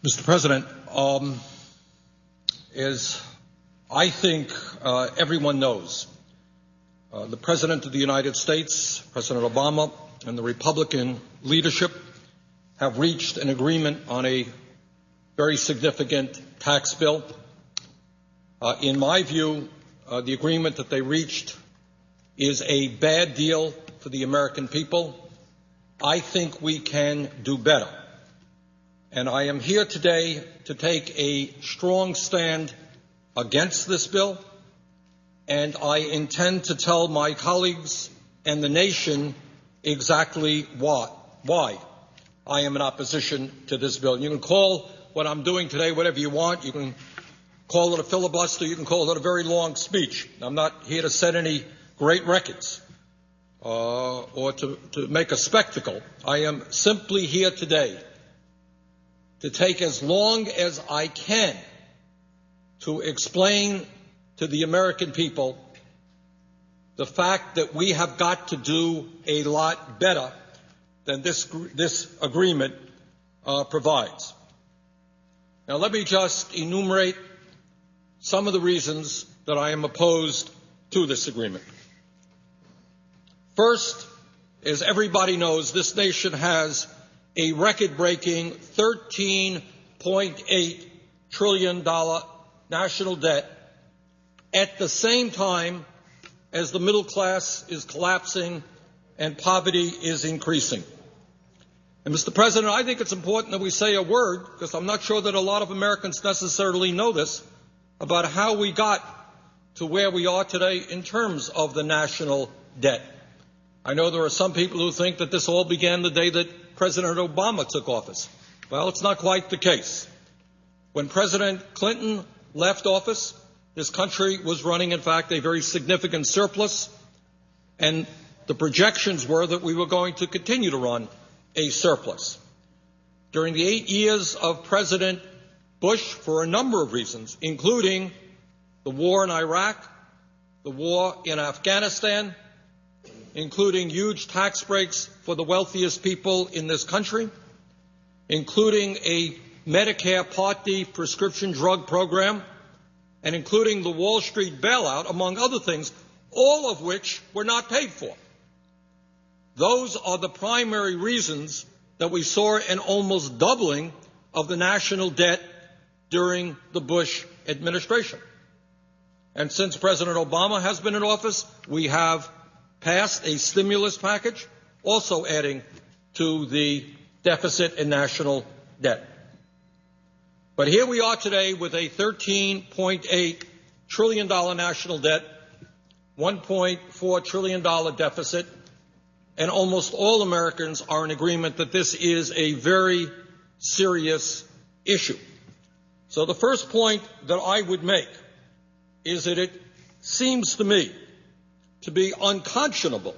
Mr. President, as I think everyone knows, the President of the United States, President Obama, and the Republican leadership have reached an agreement on a very significant tax bill. In my view, the agreement that they reached is a bad deal for the American people. I think we can do better. And I am here today to take a strong stand against this bill, and I intend to tell my colleagues and the nation exactly why I am in opposition to this bill. You can call what I'm doing today whatever you want. You can call it a filibuster. You can call it a very long speech. I'm not here to set any great records or to make a spectacle. I am simply here today to take as long as I can to explain to the American people the fact that we have got to do a lot better than this agreement provides. Now, let me just enumerate some of the reasons that I am opposed to this agreement. First, as everybody knows, this nation has a record-breaking $13.8 trillion national debt at the same time as the middle class is collapsing and poverty is increasing. And, Mr. President, I think it's important that we say a word, because I'm not sure that a lot of Americans necessarily know this, about how we got to where we are today in terms of the national debt. I know there are some people who think that this all began the day that President Obama took office. Well, it's not quite the case. When President Clinton left office, this country was running, in fact, a very significant surplus, and the projections were that we were going to continue to run a surplus. During the 8 years of President Bush, for a number of reasons, including the war in Iraq, the war in Afghanistan, including huge tax breaks for the wealthiest people in this country, including a Medicare Part D prescription drug program, and including the Wall Street bailout, among other things, all of which were not paid for. Those are the primary reasons that we saw an almost doubling of the national debt during the Bush administration. And since President Obama has been in office, we have passed a stimulus package, also adding to the deficit in national debt. But here we are today with a $13.8 trillion national debt, $1.4 trillion deficit, and almost all Americans are in agreement that this is a very serious issue. So the first point that I would make is that it seems to me to be unconscionable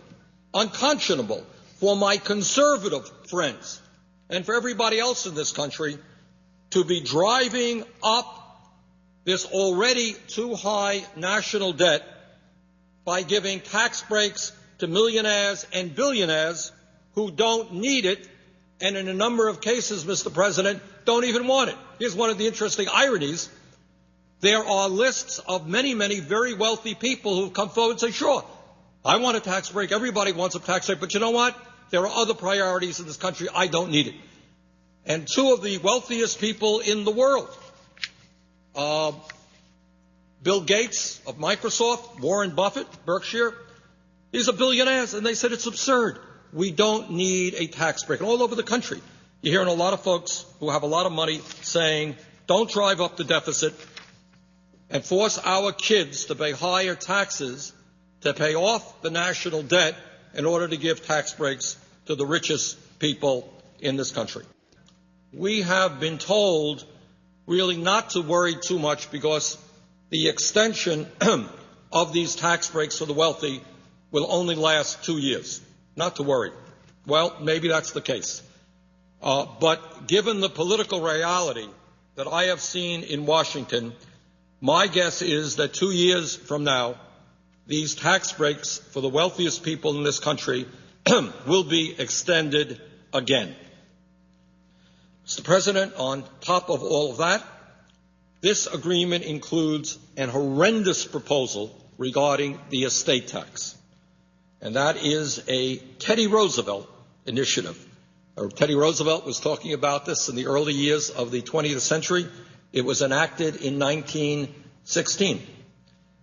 for my conservative friends and for everybody else in this country to be driving up this already too high national debt by giving tax breaks to millionaires and billionaires who don't need it, and in a number of cases, Mr. President, don't even want it. Here's one of the interesting ironies. There are lists of many, many very wealthy people who have come forward and say, sure, I want a tax break. Everybody wants a tax break. But you know what? There are other priorities in this country. I don't need it. And two of the wealthiest people in the world, Bill Gates of Microsoft, Warren Buffett, Berkshire, these are billionaires, and they said it's absurd. We don't need a tax break. And all over the country, you're hearing a lot of folks who have a lot of money saying, don't drive up the deficit and force our kids to pay higher taxes to pay off the national debt in order to give tax breaks to the richest people in this country. We have been told really not to worry too much because the extension of these tax breaks for the wealthy will only last 2 years. Not to worry. Well, maybe that's the case. But given the political reality that I have seen in Washington, my guess is that 2 years from now, these tax breaks for the wealthiest people in this country will be extended again. Mr. President, on top of all of that, this agreement includes an horrendous proposal regarding the estate tax, and that is a Teddy Roosevelt initiative. Teddy Roosevelt was talking about this in the early years of the 20th century. It was enacted in 1916,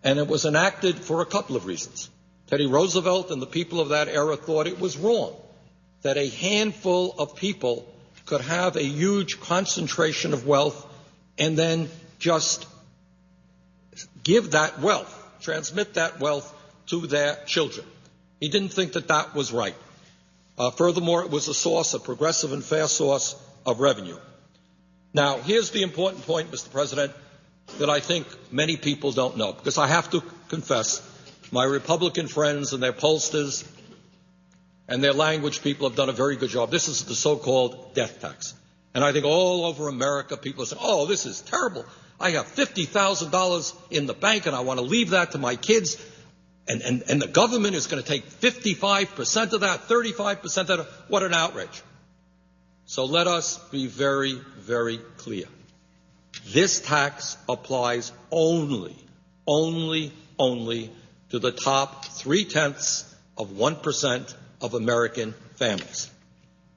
and it was enacted for a couple of reasons. Teddy Roosevelt and the people of that era thought it was wrong that a handful of people could have a huge concentration of wealth and then just give that wealth, transmit that wealth to their children. He didn't think that that was right. Furthermore, it was a progressive and fair source of revenue. Now, here's the important point, Mr. President, that I think many people don't know, because I have to confess, my Republican friends and their pollsters and their language people have done a very good job. This is the so-called death tax. And I think all over America, people are saying, oh, this is terrible. I have $50,000 in the bank, and I want to leave that to my kids. And the government is going to take 55% of that, 35% of that. What an outrage. So let us be very, very clear. This tax applies only to the top 0.3% of American families.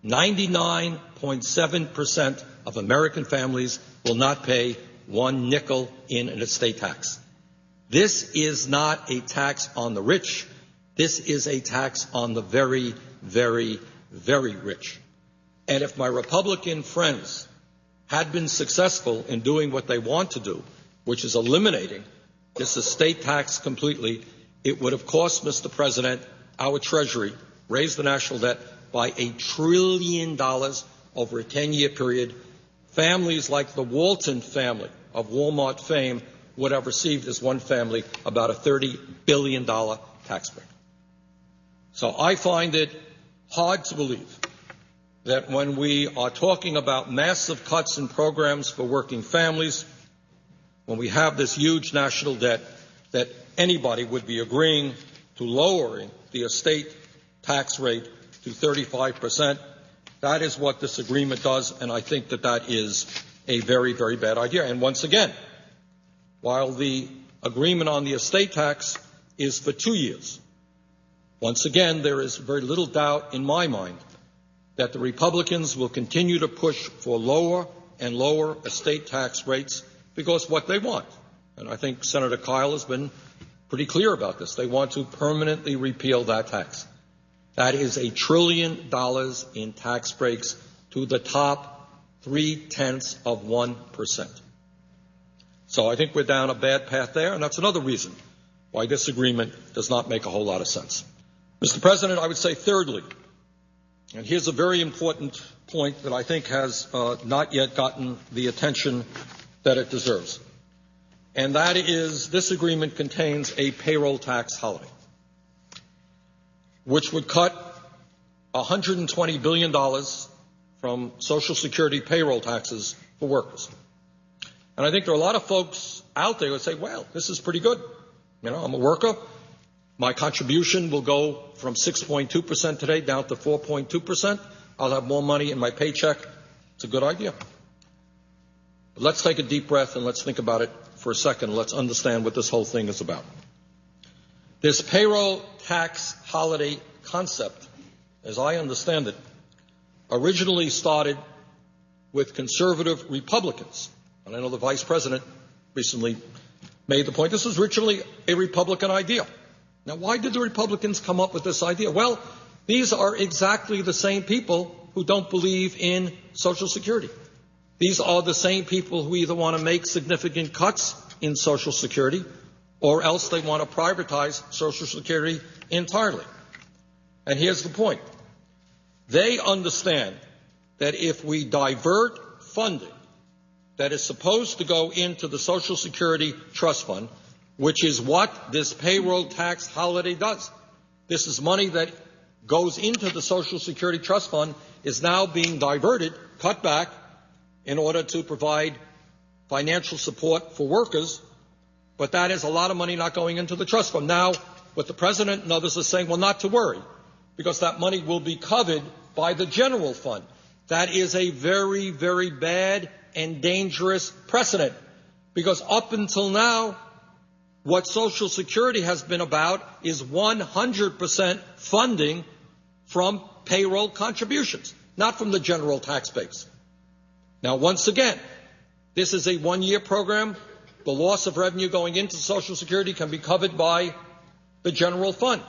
99.7% of American families will not pay one nickel in an estate tax. This is not a tax on the rich. This is a tax on the very, very, very rich. And if my Republican friends had been successful in doing what they want to do, which is eliminating this estate tax completely, it would have cost, Mr. President, our Treasury, raised the national debt by $1 trillion over a 10-year period. Families like the Walton family of Walmart fame would have received as one family about a $30 billion tax break. So I find it hard to believe that when we are talking about massive cuts in programs for working families, when we have this huge national debt, that anybody would be agreeing to lowering the estate tax rate to 35%. That is what this agreement does, and I think that that is a very, very bad idea. And once again, while the agreement on the estate tax is for 2 years, once again, there is very little doubt in my mind that the Republicans will continue to push for lower and lower estate tax rates because what they want, and I think Senator Kyle has been pretty clear about this, they want to permanently repeal that tax. That is $1 trillion in tax breaks to the top 0.3%. So I think we're down a bad path there, and that's another reason why this agreement does not make a whole lot of sense. Mr. President, I would say thirdly, and here's a very important point that I think has not yet gotten the attention that it deserves, and that is this agreement contains a payroll tax holiday, which would cut $120 billion from Social Security payroll taxes for workers. And I think there are a lot of folks out there who say, well, this is pretty good. You know, I'm a worker. My contribution will go from 6.2% today down to 4.2%. I'll have more money in my paycheck. It's a good idea. But let's take a deep breath and let's think about it for a second. Let's understand what this whole thing is about. This payroll tax holiday concept, as I understand it, originally started with conservative Republicans. And I know the Vice President recently made the point this was originally a Republican idea. Now, why did the Republicans come up with this idea? Well, these are exactly the same people who don't believe in Social Security. These are the same people who either want to make significant cuts in Social Security or else they want to privatize Social Security entirely. And here's the point. They understand that if we divert funding that is supposed to go into the Social Security Trust Fund, which is what this payroll tax holiday does. This is money that goes into the Social Security Trust Fund, is now being diverted, cut back, in order to provide financial support for workers, but that is a lot of money not going into the trust fund. Now, what the President and others are saying, well, not to worry, because that money will be covered by the general fund. That is a very, very bad and dangerous precedent, because up until now, what Social Security has been about is 100% funding from payroll contributions, not from the general tax base. Now, once again, this is a one-year program. The loss of revenue going into Social Security can be covered by the general fund.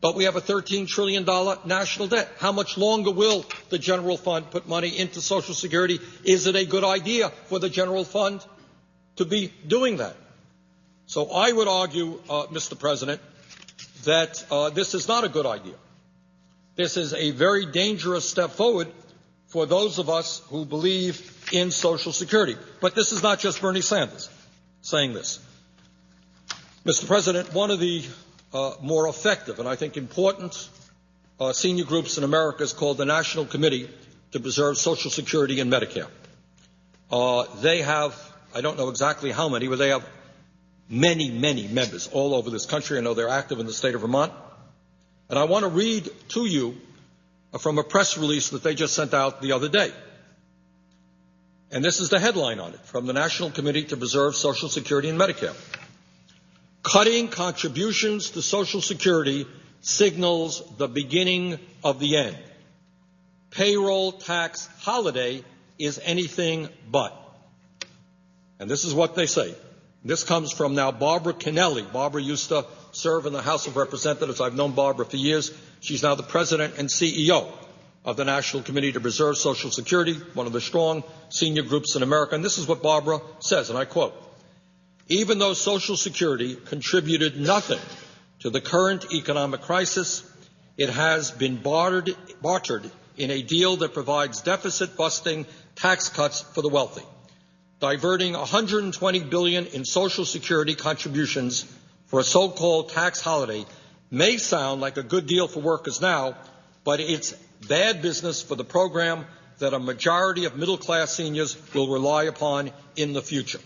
But we have a $13 trillion national debt. How much longer will the general fund put money into Social Security? Is it a good idea for the general fund to be doing that? So I would argue, Mr. President, that this is not a good idea. This is a very dangerous step forward for those of us who believe in Social Security. But this is not just Bernie Sanders saying this. Mr. President, one of the more effective and I think important senior groups in America is called the National Committee to Preserve Social Security and Medicare. They have, I don't know exactly how many, but they have many, many members all over this country. I know they're active in the state of Vermont. And I want to read to you from a press release that they just sent out the other day. And this is the headline on it, from the National Committee to Preserve Social Security and Medicare. Cutting contributions to Social Security signals the beginning of the end. Payroll tax holiday is anything but. And this is what they say. This comes from now Barbara Kennelly. Barbara used to serve in the House of Representatives. I've known Barbara for years. She's now the president and CEO of the National Committee to Preserve Social Security, one of the strong senior groups in America. And this is what Barbara says, and I quote, "Even though Social Security contributed nothing to the current economic crisis, it has been bartered in a deal that provides deficit-busting tax cuts for the wealthy. Diverting $120 billion in Social Security contributions for a so-called tax holiday may sound like a good deal for workers now, but it's bad business for the program that a majority of middle-class seniors will rely upon in the future."